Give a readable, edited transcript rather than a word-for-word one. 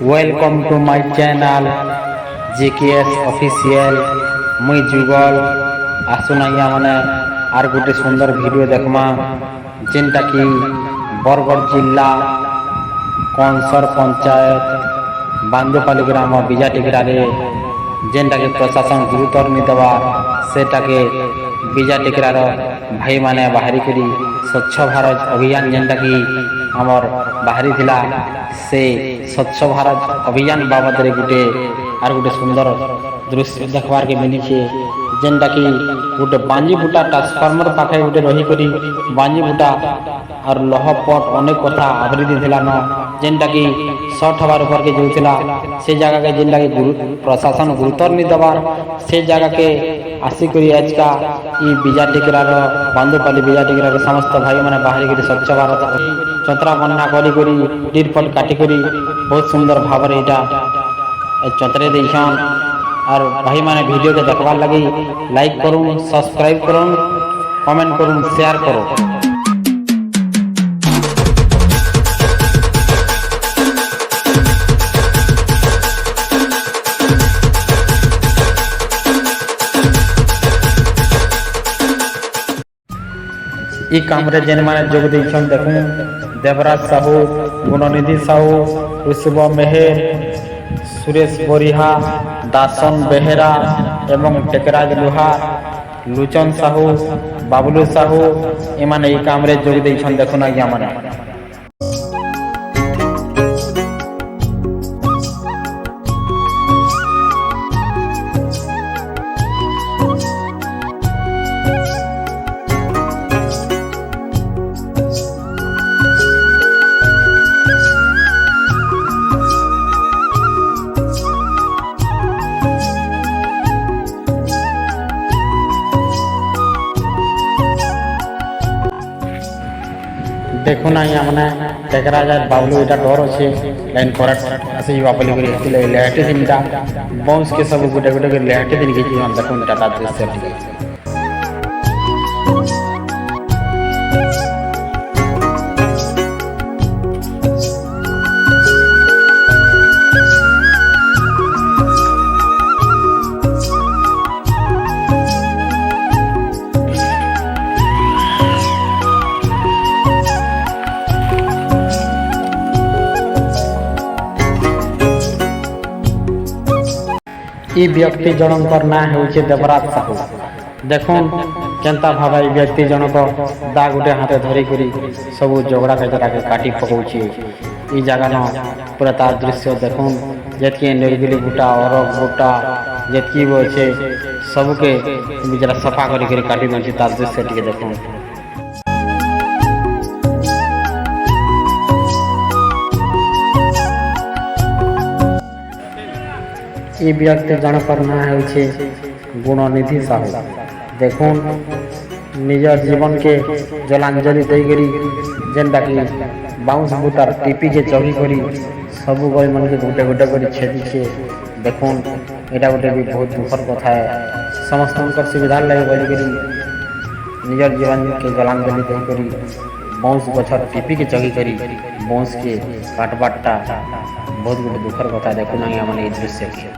Welcome to my channel GKS official. मुई जुगल आसुना मैंने आर गोटे सुंदर वीडियो देखमा जेनटा कि बरगढ़ जिला कंसर पंचायत बांदुपाली ग्राम बीजाटिगरा जेनटा कि प्रशासन गुरुत्व नहीं देवा सेटा के बीजाटिगरार भाई माने बाहरी करी स्वच्छ भारत अभियान जेनटा कि आमर बाहरी थिला से स्वच्छ भारत अभियान बाबद गोटे आर गोटे सुंदर दृश्य देखबार के मिली जेनटा कि गोटे बांजी बुटा ट्रांसफार्मर पाखे गोटे रही बांजी बुटा और लह पट अनेक कथा आवरी देला न जेनटा कि शर्ट हबार ऊपर के जोला से जगह के जेनटा कि प्रशासन गुरुत्व नहीं देवार से जगह के आसिक आजका बीजाटिगरार बांदुपाली बीजाटिगरार समस्त भाई मैंने बाहरी कर स्वच्छ भारत चतरा बन्ना करी पट काटिक बहुत सुंदर भाव चतरे देसन और भाई मैंने वीडियो के देखबार लगी लाइक करूँ सब्सक्राइब करूँ कमेंट करूँ शेयर करूँ। ई काम रे जेन माने जोग देछन देखूं देवराज साहू गुणनिधि साहू ऋषभ मेहर सुरेश बोरिहा दासन बेहेरा एवं टेकराज लुहा लुचन साहू बाबुलू साहू एमाने ई काम रे जोग देछन देखुन आज्ञा माने। देखो ना यहाँ मैंने टेकरा जाए बाबलू इटा डर अच्छे लाइन करेक्ट ऐसे युवा पली करी लेहटे दिन इटा बाउंस के सब गुटे गुटे के लेहटे दिन की हम देखो टाटा दृश्य ई व्यक्ति जनकर ना होचे देवराज साहू देखो केनता भाव व्यक्ति जनक दा गोटे हाथे धरी करी सब झगड़ा कचरा के काटी पकाउछे ई जगह न पूरा तार दृश्य देखो जेतकी निर्गिली गुटा और गुटा जेतकी वो छे सबके जरा सफा करी करी काटी दउछे तार दृश्य टिके देखो। ये व्यक्ति जनकर ना होचे गुणनिधि साहू देखो निजर जीवन के जलांजलि देकरी जेनटा कि बाउंस बुटार टीपी के चढ़ी करी सब गई मन के गोटे गोटे कर छेदी देखो यहाँ गोटे भी बहुत दुखर कथा है समस्त सुविधा लगे बोलिक निजर जीवन के जलांजलि देकरी बाउंस गछर टीपी के चढ़ी करी बाउंस के काटबाटा बहुत गोटे दुखर कथा देखो ना मैंने दृश्य के।